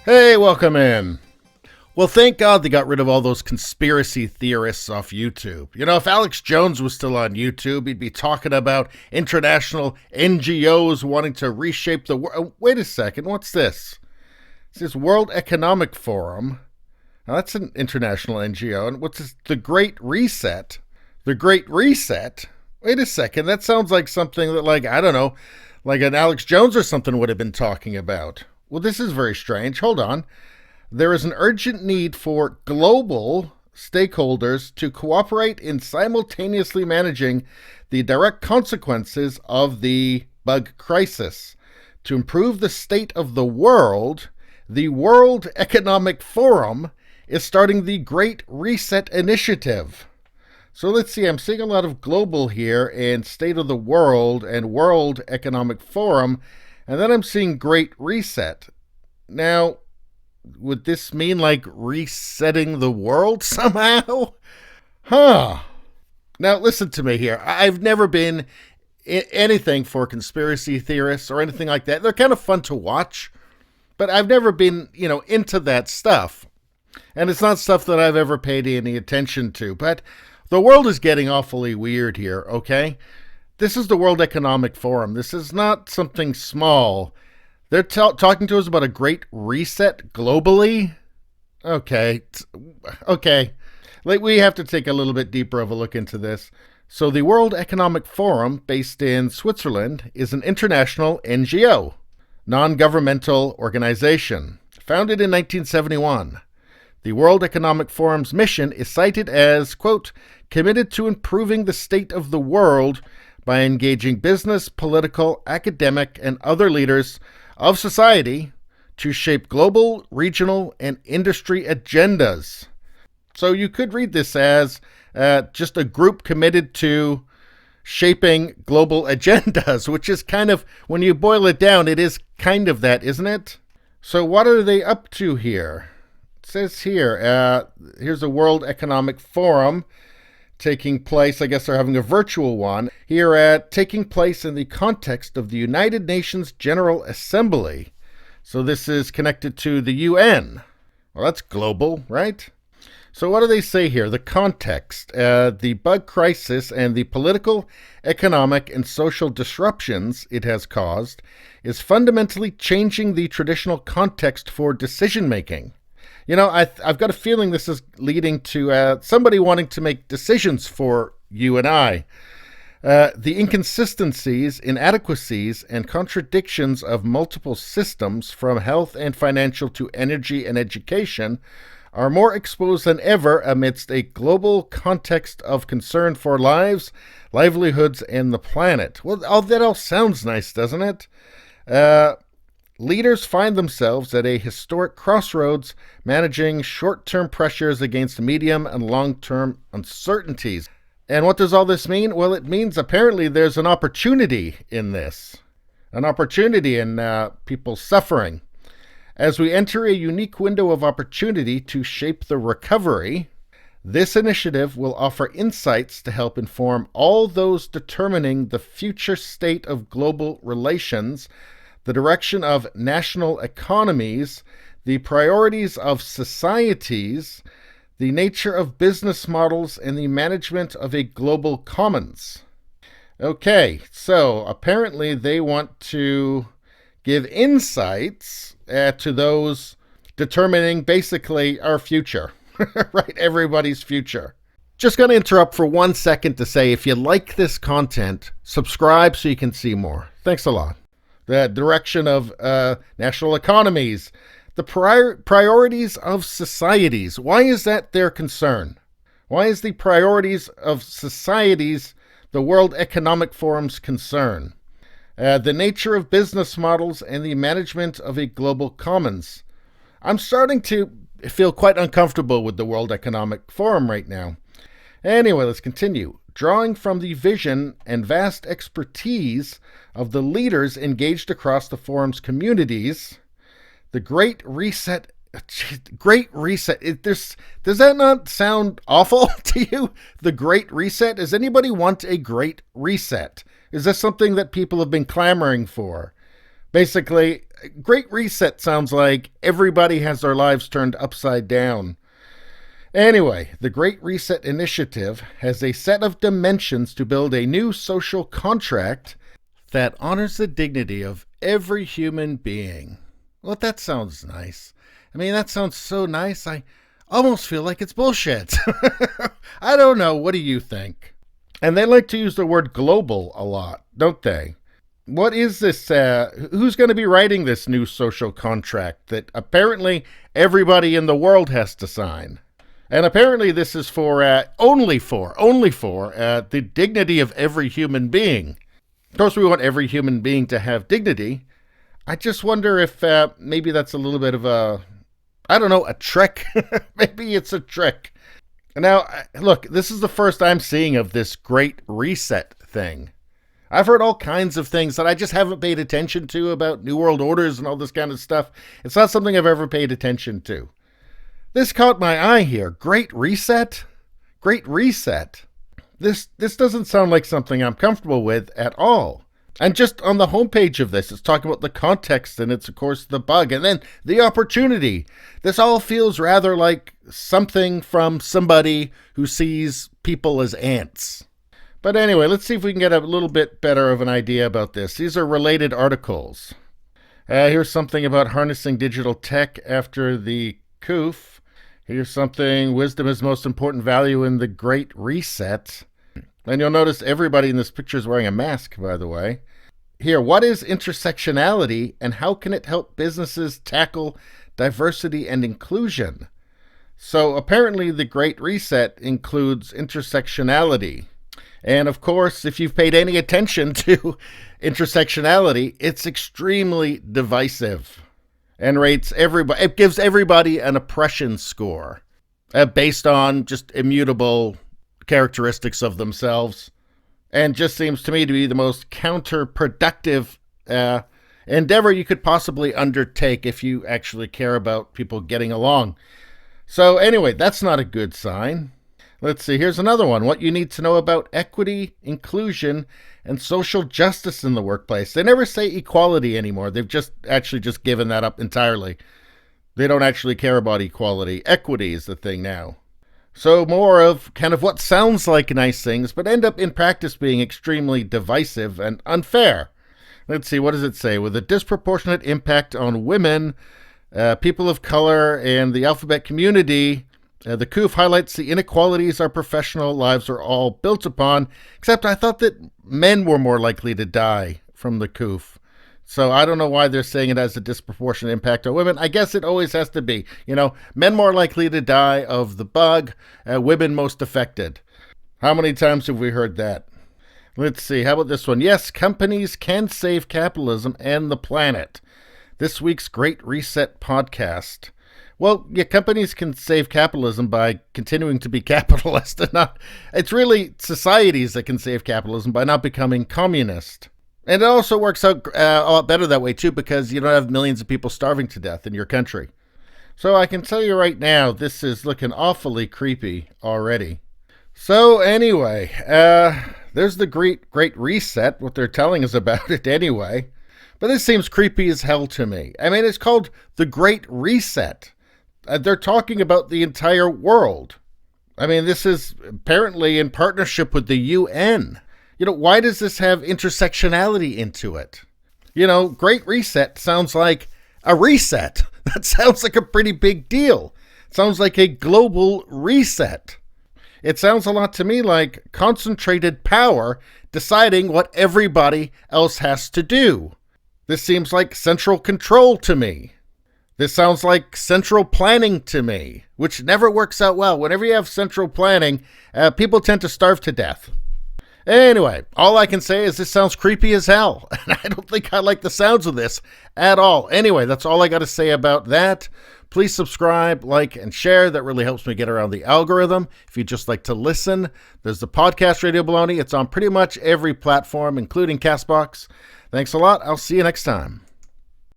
Hey, welcome in. Well, thank God they got rid of all those conspiracy theorists off YouTube. You know, if Alex Jones was still on YouTube, he'd be talking about international NGOs wanting to reshape the world. Wait a second, what's this? It says World Economic Forum. Now, that's an international NGO. And what's this? The Great Reset? The Great Reset? Wait a second, that sounds like something that, I don't know, like an Alex Jones or something would have been talking about. Well, this is very strange. Hold on. There is an urgent need for global stakeholders to cooperate in simultaneously managing the direct consequences of the bug crisis. To improve the state of the World Economic Forum is starting the Great Reset Initiative. So let's see, I'm seeing a lot of global here and State of the World and World Economic Forum, and then I'm seeing Great Reset. Now, would this mean resetting the world somehow? Huh. Now, listen to me here. I've never been anything for conspiracy theorists or anything like that. They're kind of fun to watch, but I've never been, into that stuff. And it's not stuff that I've ever paid any attention to. But the world is getting awfully weird here, okay? This is the World Economic Forum. This is not something small. They're talking to us about a great reset globally? Okay. We have to take a little bit deeper of a look into this. So the World Economic Forum, based in Switzerland, is an international NGO, non-governmental organization, founded in 1971. The World Economic Forum's mission is cited as, quote, committed to improving the state of the world by engaging business, political, academic, and other leaders of society to shape global, regional, and industry agendas. So you could read this as just a group committed to shaping global agendas, which is kind of, when you boil it down, it is kind of that, isn't it? So what are they up to here? It says here, here's a World Economic Forum taking place, I guess they're having a virtual one, here at taking place in the context of the United Nations General Assembly. So this is connected to the UN. Well, that's global, right? So what do they say here? The context, the bug crisis and the political, economic, and social disruptions it has caused is fundamentally changing the traditional context for decision-making. I've got a feeling this is leading to somebody wanting to make decisions for you and I. The inconsistencies, inadequacies, and contradictions of multiple systems, from health and financial to energy and education, are more exposed than ever amidst a global context of concern for lives, livelihoods, and the planet. Well, that all sounds nice, doesn't it? Leaders find themselves at a historic crossroads, managing short-term pressures against medium and long-term uncertainties. And what does all this mean? Well, it means apparently there's an opportunity in this. An opportunity in people suffering. As we enter a unique window of opportunity to shape the recovery, this initiative will offer insights to help inform all those determining the future state of global relations, the direction of national economies, the priorities of societies, the nature of business models, and the management of a global commons. Okay, so apparently they want to give insights to those determining basically our future, right? Everybody's future. Just going to interrupt for 1 second to say, if you like this content, subscribe so you can see more. Thanks a lot. The direction of national economies, the priorities of societies. Why is that their concern? Why is the priorities of societies the World Economic Forum's concern? The nature of business models and the management of a global commons. I'm starting to feel quite uncomfortable with the World Economic Forum right now. Anyway, let's continue. Drawing from the vision and vast expertise of the leaders engaged across the forum's communities, the Great Reset. Does that not sound awful to you? The Great Reset? Does anybody want a Great Reset? Is this something that people have been clamoring for? Basically, Great Reset sounds like everybody has their lives turned upside down. Anyway, the Great Reset Initiative has a set of dimensions to build a new social contract that honors the dignity of every human being. Well, that sounds nice. I mean, that sounds so nice, I almost feel like it's bullshit. I don't know. What do you think? And they like to use the word global a lot, don't they? What is this? Who's going to be writing this new social contract that apparently everybody in the world has to sign? And apparently this is for only for the dignity of every human being. Of course, we want every human being to have dignity. I just wonder if maybe that's a little bit of a trick. Maybe it's a trick. Now, look, this is the first I'm seeing of this Great Reset thing. I've heard all kinds of things that I just haven't paid attention to about New World Orders and all this kind of stuff. It's not something I've ever paid attention to. This caught my eye here. Great Reset? Great Reset. This doesn't sound like something I'm comfortable with at all. And just on the homepage of this, it's talking about the context, and it's, of course, the bug, and then the opportunity. This all feels rather like something from somebody who sees people as ants. But anyway, let's see if we can get a little bit better of an idea about this. These are related articles. Here's something about harnessing digital tech after the COOF. Here's something, wisdom is most important value in the Great Reset. And you'll notice everybody in this picture is wearing a mask, by the way. Here, what is intersectionality and how can it help businesses tackle diversity and inclusion? So apparently the Great Reset includes intersectionality. And of course, if you've paid any attention to intersectionality, it's extremely divisive and rates everybody. It gives everybody an oppression score based on just immutable characteristics of themselves, and just seems to me to be the most counterproductive endeavor you could possibly undertake if you actually care about people getting along. So anyway, that's not a good sign. Let's see, here's another one. What you need to know about equity, inclusion, and social justice in the workplace. They never say equality anymore. They've just given that up entirely. They don't actually care about equality. Equity is the thing now. So more of kind of what sounds like nice things, but end up in practice being extremely divisive and unfair. Let's see, what does it say? With a disproportionate impact on women, people of color, and the alphabet community, the COOF highlights the inequalities our professional lives are all built upon, except I thought that men were more likely to die from the COOF. So I don't know why they're saying it has a disproportionate impact on women. I guess it always has to be. Men more likely to die of the bug, women most affected. How many times have we heard that? Let's see. How about this one? Yes, companies can save capitalism and the planet. This week's Great Reset podcast. Well, yeah, companies can save capitalism by continuing to be capitalist. It's really societies that can save capitalism by not becoming communist. And it also works out a lot better that way, too, because you don't have millions of people starving to death in your country. So I can tell you right now, this is looking awfully creepy already. So anyway, there's the Great Reset, what they're telling us about it anyway. But this seems creepy as hell to me. I mean, it's called the Great Reset. They're talking about the entire world. I mean, this is apparently in partnership with the UN. Why does this have intersectionality into it? Great Reset sounds like a reset. That sounds like a pretty big deal. It sounds like a global reset. It sounds a lot to me like concentrated power deciding what everybody else has to do. This seems like central control to me. This sounds like central planning to me, which never works out well. Whenever you have central planning, people tend to starve to death. Anyway, all I can say is this sounds creepy as hell, and I don't think I like the sounds of this at all. Anyway, that's all I got to say about that. Please subscribe, like, and share. That really helps me get around the algorithm. If you'd just like to listen, there's the podcast Radio Baloney. It's on pretty much every platform, including CastBox. Thanks a lot. I'll see you next time.